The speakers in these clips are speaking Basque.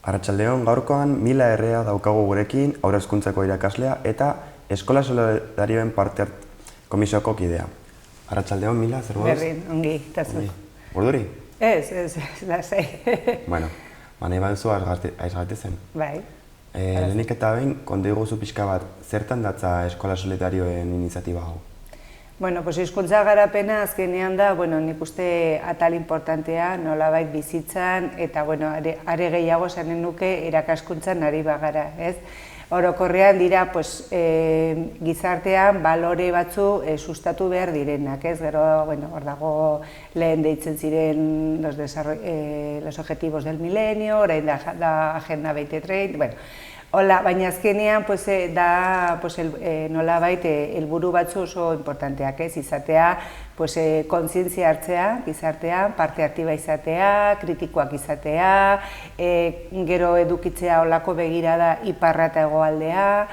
Arratsaldeon, gaurkoan Mila Errea daukagu gurekin, haur hezkuntzako irakaslea eta Eskola Solidarioen parte komisioko kidea. Arratsaldeon, Mila, zer moduz? Berdin, ongi, eta zu. Urduri? Ez, lasai. Bueno, nahi baduzu aiz gaitezen. Bai. Lehenik eta behin, konta iguzu pixka bat, zertan datza Eskola Solidarioen iniziatiba hau? Bueno, pues hizkuntza garapena azkenean da, nik uste atal importantea, nolabait bizitzan, eta are gehiago esanen nuke irakaskuntzan ari bagara, ez? Orokorrean dira, gizartean balore batzu sustatu behar direnak, ez? Gero, hor dago lehen deitzen ziren los objetivos del milenio, orain da Agenda 2030, hola, baina azkenean da nolabait helburu batzu oso importanteak, ez? Izatea, kontzientzia hartzea, gizartean, parte aktiba izatea, kritikoak izatea, gero edukitzea olako begirada iparra eta hegoaldea,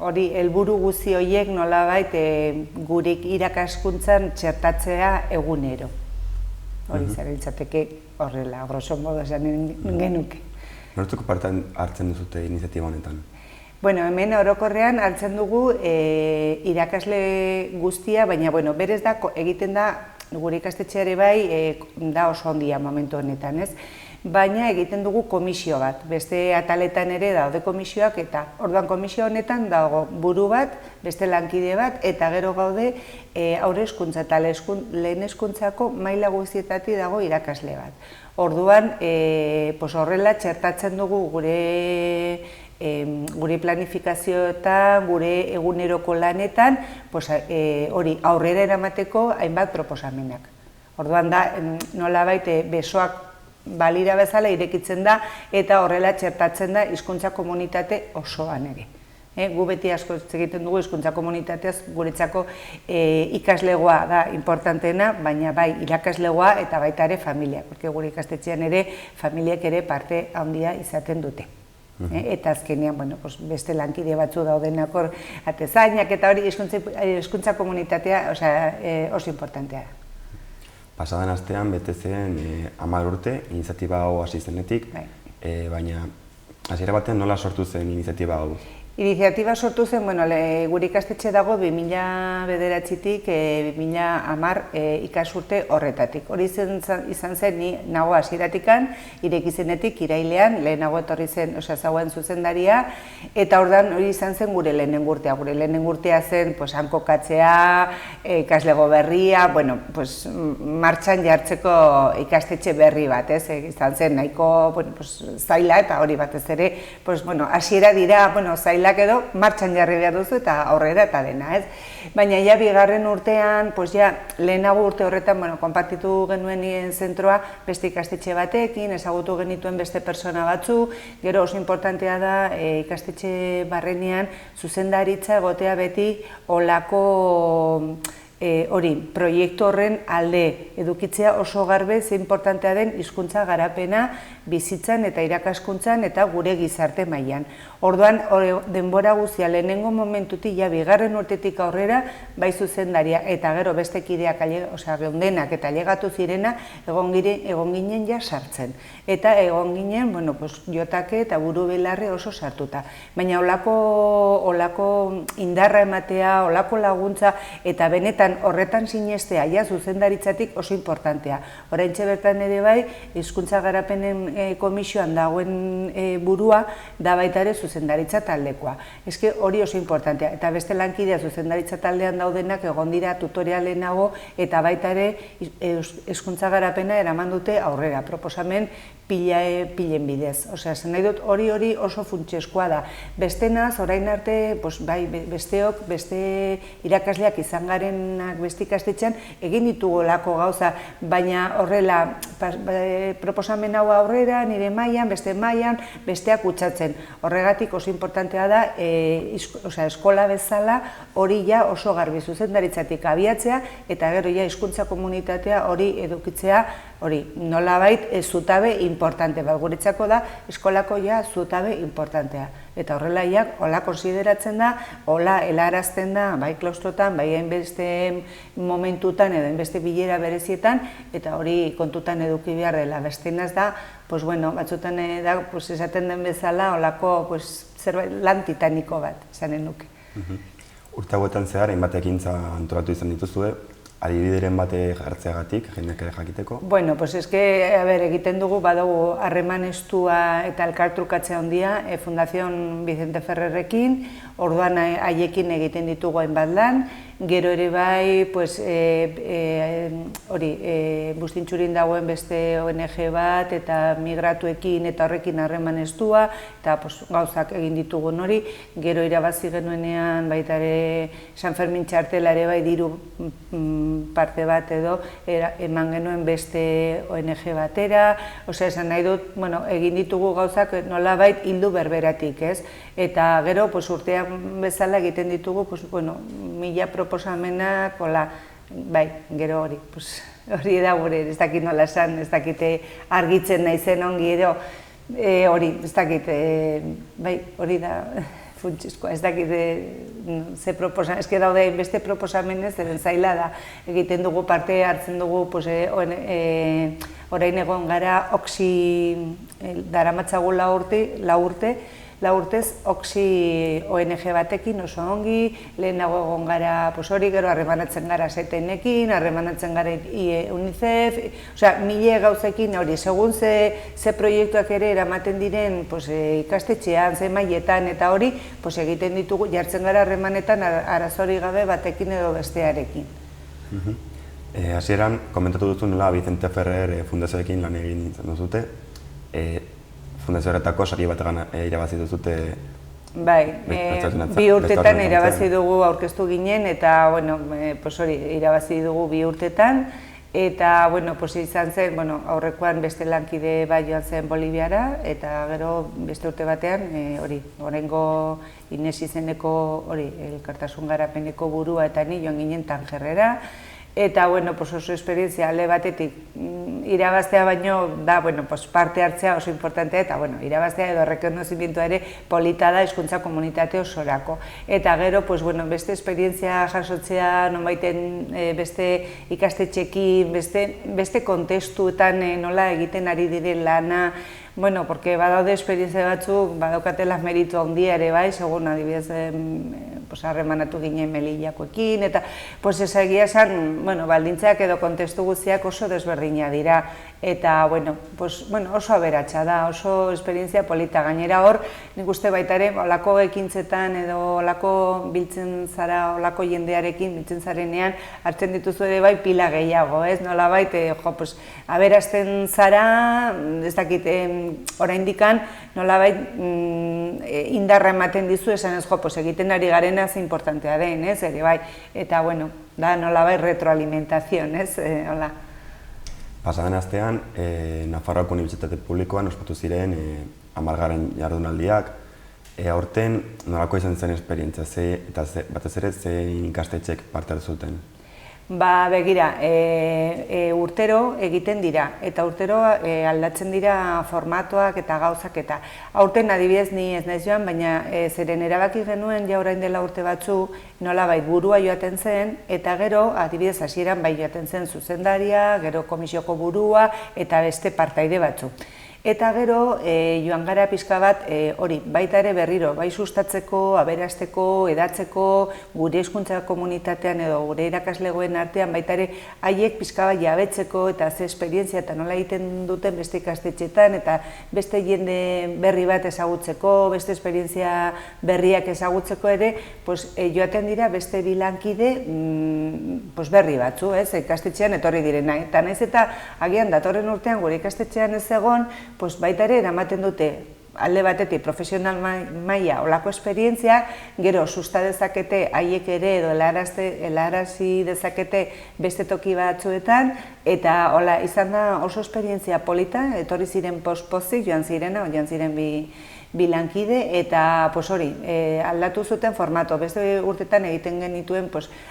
hori helburu guzti horiek nolabait gurik irakaskuntzan txertatzea egunero. Hori zabiltzateke horrela, grosso modo esan genuke. Nortzuk parte hartzen duzute iniziatiba honetan? Hemen orokorrean hartzen dugu irakasle guztia, baina berez da, egiten da, gure ikastetxeare bai, da oso handia momentu honetan, ez? Baina egiten dugu komisio bat, beste ataletan ere daude komisioak, eta orduan komisio honetan dago buru bat, beste lankide bat, eta gero gaude haur hezkuntza eta lehen hezkuntzako maila guztietatik dago irakasle bat. Orduan, horrela txertatzen dugu gure planifikazioetan, gure eguneroko lanetan, hori aurrera eramateko hainbat proposamenak. Orduan da, nolabait besoak balira bezala irekitzen da eta horrela txertatzen da hizkuntza komunitate osoan ere. Gu beti asko egiten dugu hizkuntza komunitateaz guretzako ikaslegoa da importanteena, baina bai irakaslegoa eta baita ere familiak, porque gure ikastetxean ere familiak ere parte handia izaten dute. Eta azkenean, beste lankide batzu daudenak hor atezainak eta hori hizkuntza komunitatea oso importantea da. Pasadan astean bete zen 10 urte iniziatiba hau hasi zenetik, baina hasiera batean nola sortu zen iniziatiba hau? Iniziatiba sortu zen, gure ikastetxe dago 2009-tik 2010 ikasurte horretatik. Hori izan zen ni nago hasieratikan, ireki zenetik irailean, lehenago etorri zen zauen zuzendaria, eta ordan hori izan zen gure lehenengo urtea. Gure lehenengo urtea zen hankokatzea, ikaslego berria, martxan jartzeko ikastetxe berri bat, izan zen nahiko zaila eta hori batez ere, hasiera dira zaila edo martxan jarri behar duzu eta aurrera eta dena, ez? Baina ja bigarren urtean, lehenago urte horretan, konpartitu genuen zentroa beste ikastetxe batekin, ezagutu genituen beste persona batzu, gero oso importantea da ikastetxe barrenean zuzendaritza egotea beti olako proiektu horren alde edukitzea oso garbe ze importantea den hizkuntza garapena bizitzan eta irakaskuntzan eta gure gizarte mailan. Orduan, denbora guztia lehenengo momentutik, bigarren urtetik aurrera, bai zuzendaria eta gero beste kideak geundenak eta ailegatu zirena, egon ginen ja sartzen. Eta egon ginen, jotake eta buru belarri oso sartuta. Baina olako indarra ematea, olako laguntza eta benetan horretan sinestea, zuzendaritzatik oso importantea. Oraintxe bertan ere bai, hizkuntza garapenen komisioan dagoen burua, da baita ere zuzendaritza taldekoa. Eske hori oso importantea. Eta beste lankidea zuzendaritza taldean daudenak egon dira tutorialenago eta baita ere hizkuntza garapena eraman dute aurrera. Proposamen pilen bidez. Esan nahi dut hori oso funtsezkoa da. Bestenaz, orain arte, besteok, beste irakasleak izan garenak beste ikastetxean, egin ditugolako gauza, baina horrela proposamen hau aurrera, nire mailan, besteak utzatzen. Horregatik oso importantea da, eskola bezala hori ja oso garbi zuzendaritzatik abiatzea, eta gero ja hizkuntza komunitatea hori edukitzea, hori nolabait zutabe importante bat, guretzako da eskolako zutabe importantea. Eta horrela hola konsideratzen da, hola helarazten da, bai klaustrotan, bai hainbeste momentutan edo hainbeste bilera berezietan, eta hori kontutan eduki behar dela. Bestenaz da, batzutan da, esaten den bezala, holako zerbait lan titaniko bat, esanen nuke. Urte hauetan zehar, hainbat ekintza antolatu izan dituzue, adibideren bate jartzeagatik, jendeak ere jakiteko? Bueno, egiten dugu, badugu harreman estua eta elkartrukatzea handia Fundación Vicente Ferrerrekin, orduan haiekin egiten ditugu hainbat lan, gero ere bai, Bustintxurin dagoen beste ONG bat, eta migratuekin eta horrekin harreman estua, eta gauzak egin ditugun hori, gero irabazi genuenean baita ere San Fermin txartela ere bai diru parte bat edo eman genuen beste ONG batera, esan nahi dut, egin ditugu gauzak nolabait hildu berberatik, ez? Eta gero, urtean bezala egiten ditugu, 1000 proposamenak, bai, gero hori, hori da gure, ez dakit nola esan, ez dakit argitzen naizen ongi edo, hori, ez dakit, bai, hori da, funtsezkoa, ez dakit ze proposamen, ez daude beste proposamenez, zeren zaila da, egiten dugu parte hartzen dugu, orain egon gara, daramatzagu 4 urtez, Oxi ONG batekin oso ongi, lehenago egon gara hori, gero harremanatzen gara ZTN-ekin, harremanatzen gara UNICEF, mila gauzekin hori, segun ze proiektuak ere eramaten diren ikastetxean, ze mailetan eta hori, egiten ditugu, jartzen gara harremanetan arazori gabe batekin edo bestearekin. Hasieran, komentatu duzu nola Vicente Ferrer fundazioekin lan egin nintzen duzute, fundazio horretako sari bat irabazi duzute? Bai, 2 urtetan irabazi dugu aurkeztu ginen, eta hori irabazi dugu 2 urtetan, eta izan zen, aurrekoan beste lankide bat joan zen Boliviara, eta gero beste urte batean, oraingo Ines izeneko elkartasun garapeneko burua eta ni joan ginen Tangerrera, eta oso esperientzia alde batetik irabaztea baino da, parte hartzea oso importantea, eta irabaztea edo errekonozimientua ere polita da hezkuntza komunitate osorako. Eta gero, beste esperientzia jasotzea, nonbaiten beste ikastetxekin, beste kontestuetan nola egiten ari diren lana, porque badaude esperientzia batzuk, badaukatela meritu handia ere bai, segun adibidez harremanatu ginen Melillakoekin, eta egia esan, baldintzak edo kontestu guztiak oso desberdina dira, eta oso aberatsa da, oso esperientzia polita. Gainera hor, nik uste baita ere, olako ekintzetan edo olako biltzen zara, olako jendearekin biltzen zarenean, hartzen dituzu ere bai pila gehiago, ez? Nola baita, aberazten zara, ez dakit, oraindikan, nola baita indarra ematen dizu, esan ez, egiten ari garena ze importantea den, ez? Ere bai, eta da nola bai retroalimentazion, ez? Hola. Pasaden astean, Nafarroako Unibertsitate Publikoan ospatu ziren 10. jardunaldiak. Aurten nolako izan zen esperientzia, eta batez ere zein ikastetxek parte hartu zuten? Begira, urtero egiten dira, eta urtero aldatzen dira formatuak eta gauzak eta aurten adibidez ni ez naiz joan, baina zeren erabaki genuen ja orain dela urte batzu nolabait burua joaten zen, eta gero adibidez hasieran bai joaten zen zuzendaria, gero komisioko burua eta beste partaide batzu. Eta gero, joan gara pixka bat, hori, baita ere berriro, bai sustatzeko, aberasteko, edatzeko, gure hezkuntza komunitatean edo gure irakaslegoen artean, baita ere haiek pixka bat jabetzeko eta ze esperientzia eta nola egiten duten beste ikastetxetan eta beste jende berri bat ezagutzeko, beste esperientzia berriak ezagutzeko ere, joaten dira beste bilankide berri batzu, ikastetxean etorri direna. Eta naiz eta agian datorren urtean gure ikastetxean ez egon, baita ere eramaten dute alde batetik profesional maila olako esperientzia, gero susta dezakete haiek ere edo helarazi dezakete beste toki batzuetan, eta izan da oso esperientzia polita, etorri ziren pozik joan ziren bilankide eta hori, aldatu zuten formato. Beste urtetan egiten genituen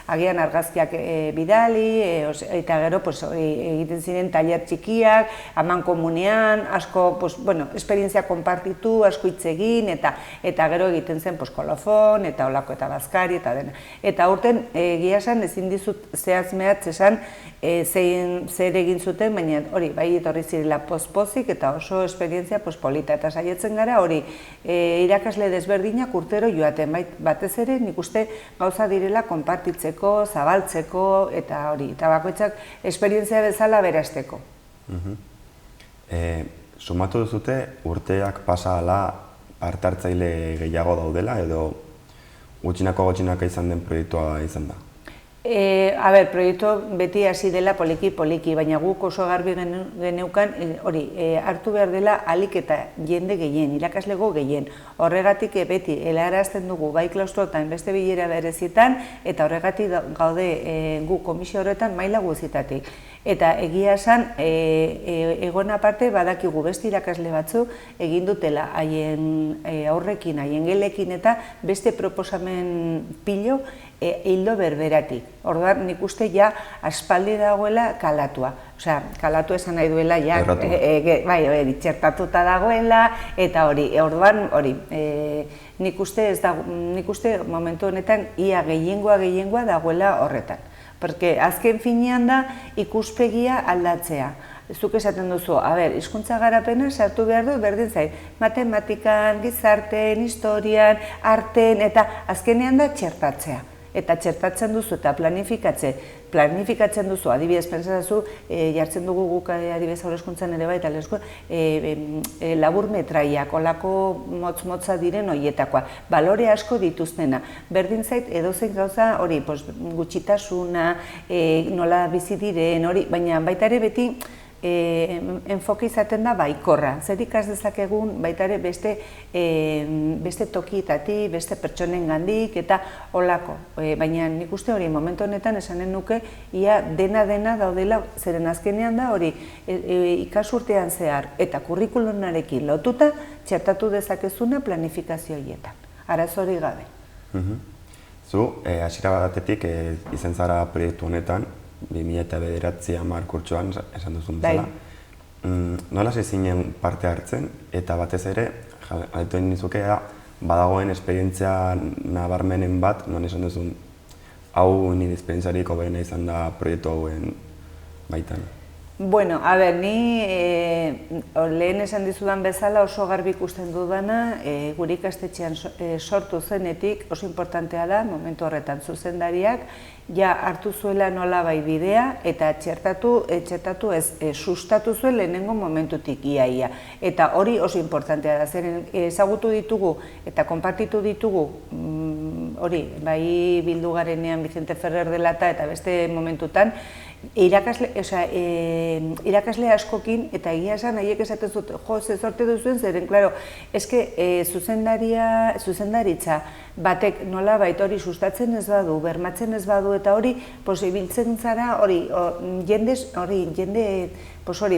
agian argazkiak bidali, eta gero egiten ziren tailer txikiak, aman komunean, asko, esperientzia konpartitu, asko hitz egin, eta gero egiten zen kolofon, eta olako eta bazkari, eta dena. Eta urten, egia esan, ezin dizut zehaz-mehatz esan zer egin zuten, baina hori, bai etorri zirela pozik eta oso esperientzia polita. Eta saietzen gara hori, irakasle desberdinak urtero joaten, batez ere nik uste gauza direla konpartitzeko, zabaltzeko, eta hori, eta bakoitzak esperientzia bezala berasteko. Sumatu duzute urteak pasa ala parte hartzaile gehiago daudela edo gutxinaka izan den proiektua izan da? Proiektu beti hasi dela poliki, baina guk oso garbi geneukan hori, hartu behar dela ahalik eta jende gehien, irakaslego gehien. Horregatik beti helarazten dugu bai klaustrotan beste bilera berezietan eta horregatik gaude gu komisio horretan maila guztietatik. Eta egia esan, egon aparte badakigu beste irakasle batzu egin dutela haien aurrekin, haien gelekin eta beste proposamen pilo hildo berberatik. Orduan nik uste ja aspaldi dagoela kalatua. Osea, kalatu esan nahi duela ja, txertatuta dagoela eta hori, orduan hori, nik uste momentu honetan ia gehiengoa dagoela horretan. Porque azken finean da ikuspegia aldatzea. Zuk esaten duzu, hizkuntza garapena sartu behar du berdin zait. Matematikan, gizarteen, historian, arten, eta azkenean da txertatzea. Eta txertatzen duzu eta planifikatzen duzu, adibidez, pentsatzen jartzen dugu guk adibidez haurreskuntzan ere bai, eta lehezko labur metraiak, olako motz-motza diren horietakoa, balore asko dituztena. Berdin zait, edozein gauza hori, gutxitasuna, nola bizi diren, hori, baina baita ere beti enfoke izaten da baikorra. Zer ikas dezakegun baita ere beste tokietatik, beste pertsonen gandik eta olako. Baina nik uste hori momentu honetan esanen nuke ia dena daudela, zeren azkenean da hori ikasurtean zehar eta kurrikulunarekin lotuta txertatu dezakezuna planifikazio horietan. Arazo hori gabe. Zu, hasiera batetik izan zara proiektu honetan, 2009 kurtsoan esan duzun bezala. Nola zinen parte hartzen eta batez ere, jaletu nizuke badagoen esperientzia nabarmenen bat, non esan duzun hau nire esperientziarik hobeena izan da proiektu hauen baitan. Bueno, ni lehen esan dizudan bezala oso garbi ikusten dudana, gure ikastetxean sortu zenetik oso importantea da, momentu horretan zuzendariak, ja hartu zuela nolabai bidea eta txertatu ez sustatu zuen lehenengo momentutik iaia. Eta hori oso importantea da, zeren ezagutu ditugu eta konpartitu ditugu, hori, bai bildu garenean Vicente Ferrer dela eta beste momentutan, irakasle askokin eta egia esan haiek esaten zuten, ze sorte duzuen zeren, klaro, eske zuzendaritza batek nolabait hori sustatzen ez badu, bermatzen ez badu eta hori ibiltzen zara jende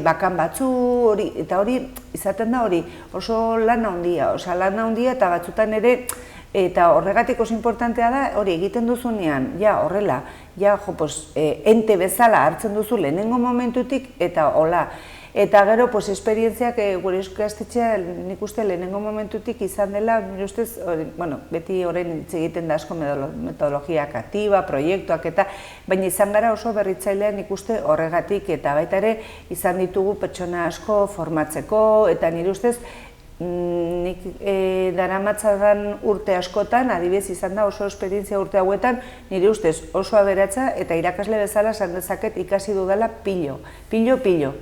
bakan batzu eta hori izaten da hori oso lan handia, eta batzutan ere eta horregatik oso importantea da, hori egiten duzunean, horrela, ente bezala hartzen duzu lehenengo momentutik, eta hola. Eta gero, esperientziak gure ikastetxea nik uste lehenengo momentutik izan dela, nire ustez, beti horrein hitz egiten da asko metodologiak aktiba, proiektuak eta, baina izan gara oso berritzailean nik uste horregatik, eta baita ere izan ditugu pertsona asko formatzeko, eta nire ustez, nik daramatzadan urte askotan, adibidez izan da oso esperientzia urte hauetan, nire ustez oso aberatsa eta irakasle bezala esan dezaket ikasi dudala pilo,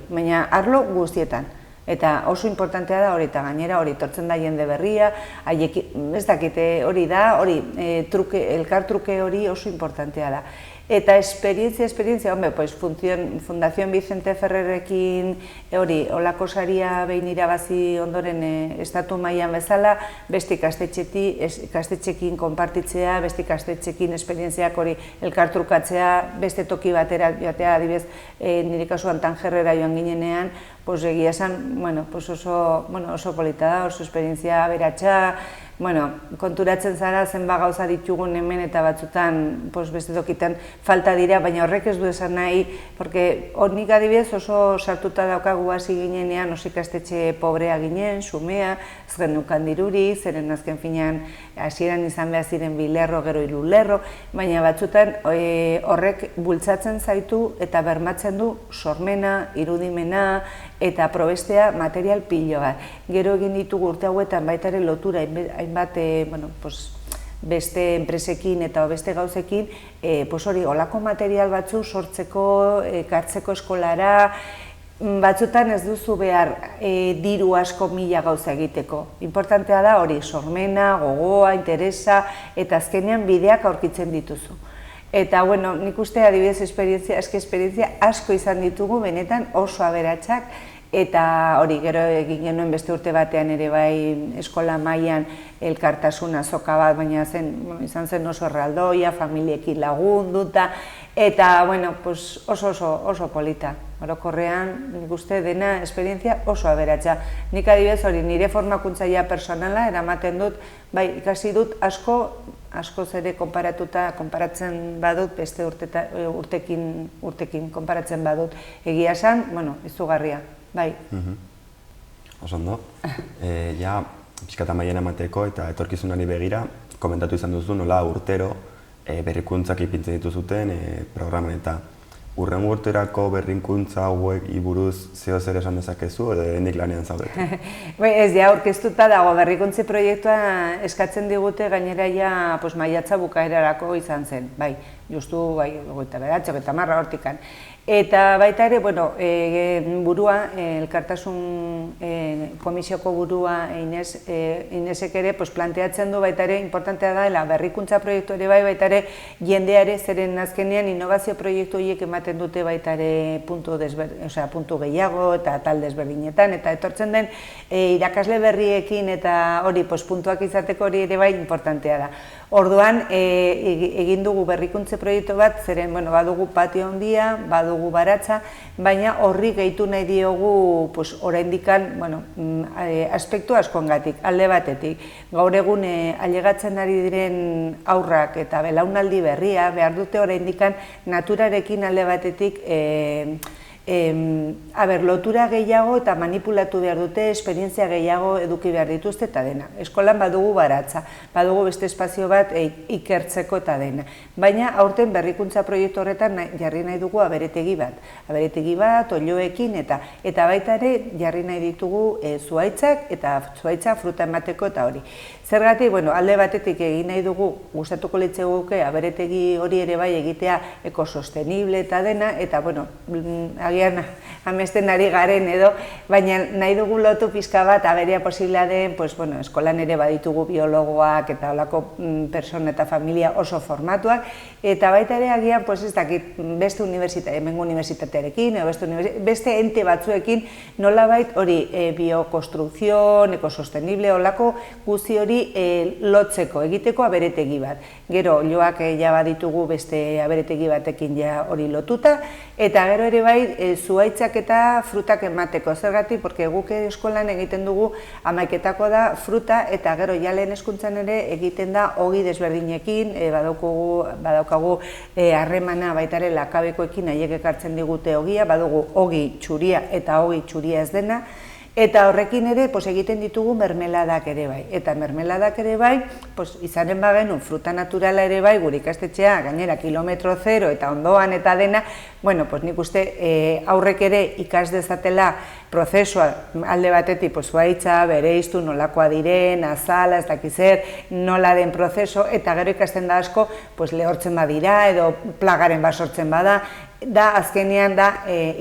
baina arlo guztietan. Eta oso importantea da hori, eta gainera hori tortzen da jende berria, ez dakite hori da, elkar truke hori oso importantea da. Eta esperientzia, pues Fundación Vicente Ferrerekin hori, olako saria behin irabazi ondoren estatu mailan bezala, beste ikastetxekin konpartitzea, beste ikastetxekin esperientziak hori elkartrukatzea, beste toki batera joatea, adibidez, nire kasuan Tanjerrera joan ginenean, pues egia esan, pues oso polita da, oso esperientzia aberatsa, konturatzen zara zenba gauza ditugun hemen eta batzutan beste tokitan falta dira, baina horrek ez du esan nahi, porque nik adibidez oso sartuta daukagu hasi ginenean, oso ikastetxe pobrea ginen, xumea, ez genukan diruri, zeren azken finean hasieran izan behar ziren 2 lerro, gero 3 lerro, baina batzutan horrek bultzatzen zaitu eta bermatzen du sormena, irudimena eta probestea material pilo bat. Gero egin ditugu urte hauetan baita ere lotura hainbat beste enpresekin eta beste gauzekin, hori olako material batzu sortzeko, ekartzeko eskolara, batzutan ez duzu behar diru asko mila gauza egiteko. Importantea da hori sormena, gogoa, interesa eta azkenean bideak aurkitzen dituzu. Eta, nik uste adibidez esperientzia asko izan ditugu, benetan oso aberatsak, eta hori gero egin genuen beste urte batean ere bai eskola mailan elkartasun azoka bat, baina izan zen oso erraldoia, familiekin lagunduta, eta oso polita. Orokorrean, nik uste dena esperientzia oso aberatsa. Nik adibidez hori nire formakuntzaia personala eramaten dut, bai ikasi dut askoz ere konparatzen badut, beste urtekin konparatzen badut. Egia esan, izugarria, bai. Oso ondo. Ja, pixkata maien emateko eta etorkizunari begira, komentatu izan duzu nola urtero berrikuntzak ipintzen dituzuten programan eta urrengo urterako berrikuntza hauek buruz zeo zer esan dezakezu edo hendik lanean zaudet? Ez, ja, aurkeztuta dago berrikuntze proiektua eskatzen digute gainera ja maiatza bukaerarako izan zen, bai, justu, bai, 29, 30 hortikan. Eta baita ere, burua, elkartasun komisioko burua Inesek ere planteatzen du baita ere, importantea da, berrikuntza proiektu ere baita ere, jendeare zeren azkenean innovazio proiektu horiek ematen dute baita ere puntu gehiago eta tal desberdinetan, eta etortzen den irakasle berriekin eta hori puntuak izateko hori ere bai importantea da. Orduan, egin dugu berrikuntze proiektu bat, zeren badugu patio handia, badugu baratza, baina horri gehitu nahi diogu oraindikan aspektu askoengatik, alde batetik. Gaur egun ailegatzen ari diren haurrak eta belaunaldi berria behar dute oraindikan naturarekin alde batetik lotura gehiago eta manipulatu behar dute, esperientzia gehiago eduki behar dituzte eta dena. Eskolan badugu baratza, badugu beste espazio bat ikertzeko eta dena. Baina aurten berrikuntza proiektu horretan jarri nahi dugu aberetegi bat, oiloekin eta baita ere jarri nahi ditugu zuhaitzak eta zuhaitza fruta emateko eta hori. Zergatik, alde batetik egin nahi dugu, gustatuko litzeguke aberetegi hori ere bai egitea ekosostenible eta dena, eta agian amesten ari garen edo, baina nahi dugu lotu pixka bat aberea posiblea den, eskolan ere baditugu biologoak eta olako persona eta familia oso formatuak, eta baita ere agian, ez dakit, beste unibertsitatearekin, beste ente batzuekin, nolabait hori biokonstrukzion, ekosostenible, olako guzti hori lotzeko, egiteko aberetegi bat. Gero, joak ja baditugu beste aberetegi batekin ja hori lotuta, eta gero ere bai, zuhaitzak eta frutak emateko. Zergatik, porque guk eskolan egiten dugu 11etako da fruta, eta gero ja lehen hezkuntzan ere egiten da ogi desberdinekin, badaukagu harremana baita ere lakabekoekin haiek ekartzen digute ogia, badugu ogi txuria eta ogi txuria ez dena, eta horrekin ere egiten ditugu mermeladak ere bai. Eta mermeladak ere bai, izanen bagenu fruta naturala ere bai, gure ikastetxea, gainera kilometro zero eta ondoan eta dena, nik uste aurrek ere ikas dezatela prozesua alde batetik zuhaitza, bereiztu, nolakoa diren, azala, ez dakizer, nola den prozeso, eta gero ikasten da asko lehortzen badira edo plagaren basortzen bada, da azkenean da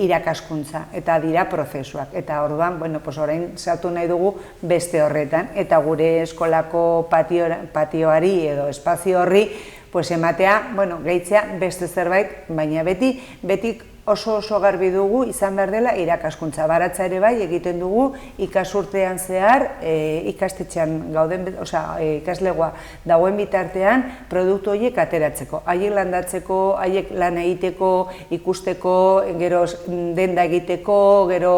irakaskuntza eta dira prozesuak. Eta orduan, orain sartu nahi dugu beste horretan, eta gure eskolako patioari edo espazio horri pues ematea, bueno, gehitzea beste zerbait, baina beti oso garbi dugu izan behar dela irakaskuntza. Baratza ere bai egiten dugu ikasurtean zehar, ikastetxean gauden, ikaslegoa dagoen bitartean produktu horiek ateratzeko. Haiek landatzeko, haiek lan egiteko, ikusteko, gero denda egiteko, gero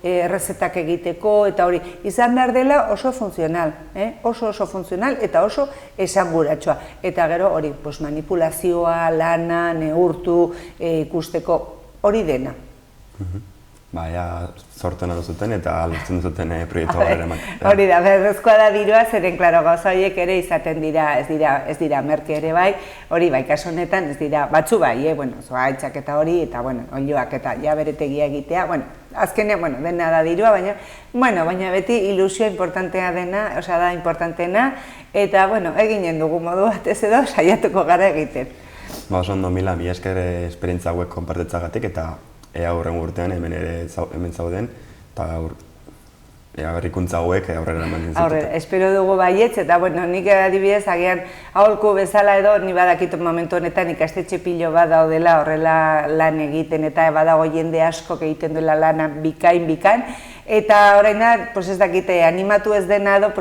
errezetak egiteko, eta hori izan behar dela oso funtzional, oso funtzional eta oso esanguratsua. Eta gero hori manipulazioa, lana, neurtu, ikusteko, hori dena. Baina, sortena duzuten eta lortzen duzuten proiektu gara ematen. Hori da, beharrezkoa da dirua, zeren, klaro, gauza horiek ere izaten dira, ez dira merke ere bai, hori bai, kasu honetan, ez dira, batzu bai, zoaitzak eta hori, eta, onjoak eta jaberetegia egitea, azkenean, dena da dirua, baina beti ilusio importantea dena, da importanteena, eta, eginen dugu modu batez edo, saiatuko gara egiten. Oso ondo, Mila, mi esker esperientzia hauek konpartetzagatik eta ea hurrengo urtean hemen zauden eta berrikuntza hauek aurrera eman dintzuteta. Aurrera, espero dugu baietz eta nik adibidez agian aholku bezala edo ni badakit momentu honetan ikastetxe pilo bat daudela horrela lan egiten eta badago jende asko egiten duela lana bikain eta oraina ez dakite animatu ez dena edo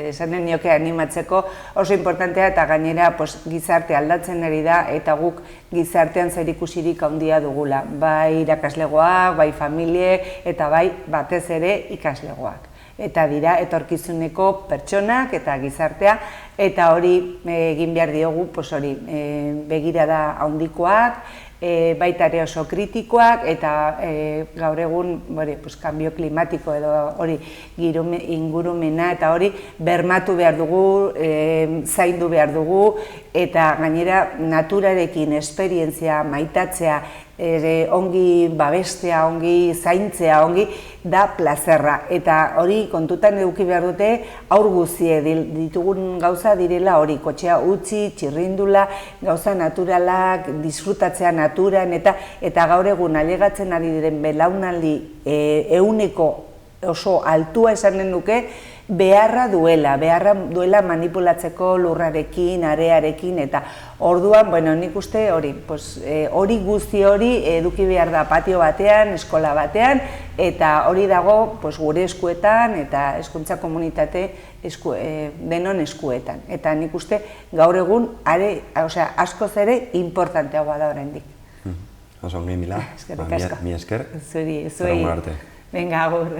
esanen nioke animatzeko oso importantea eta gainera gizarte aldatzen ari da eta guk gizartean zerikusirik handia dugula, bai irakaslegoak, bai familiek eta bai batez ere ikaslegoak. Eta dira etorkizuneko pertsonak eta gizartea eta hori egin behar diogu begirada handikoak, baita ere oso kritikoak eta gaur egun kanbio klimatiko edo hori ingurumena eta hori bermatu behar dugu, zaindu behar dugu eta gainera naturarekin esperientzia maitatzea ongi babestea, ongi zaintzea, ongi da plazerra eta hori kontutan eduki behar dute haur guzie ditugun gauza direla hori kotxea utzi, txirrindula, gauza naturalak, disfrutatzea naturan eta gaur egun alegatzen ari diren belaunaldi ehuneko oso altua esanen duke beharra duela manipulatzeko lurrarekin, arearekin eta orduan, nik uste hori guzti hori eduki behar da patio batean, eskola batean eta hori dago gure eskuetan eta hezkuntza komunitate denon eskuetan. Eta nik uste gaur egun askoz ere importanteagoa da oraindik. Oso ongi, Mila, mi esker, Zuri, zerrengo arte. Venga, agur.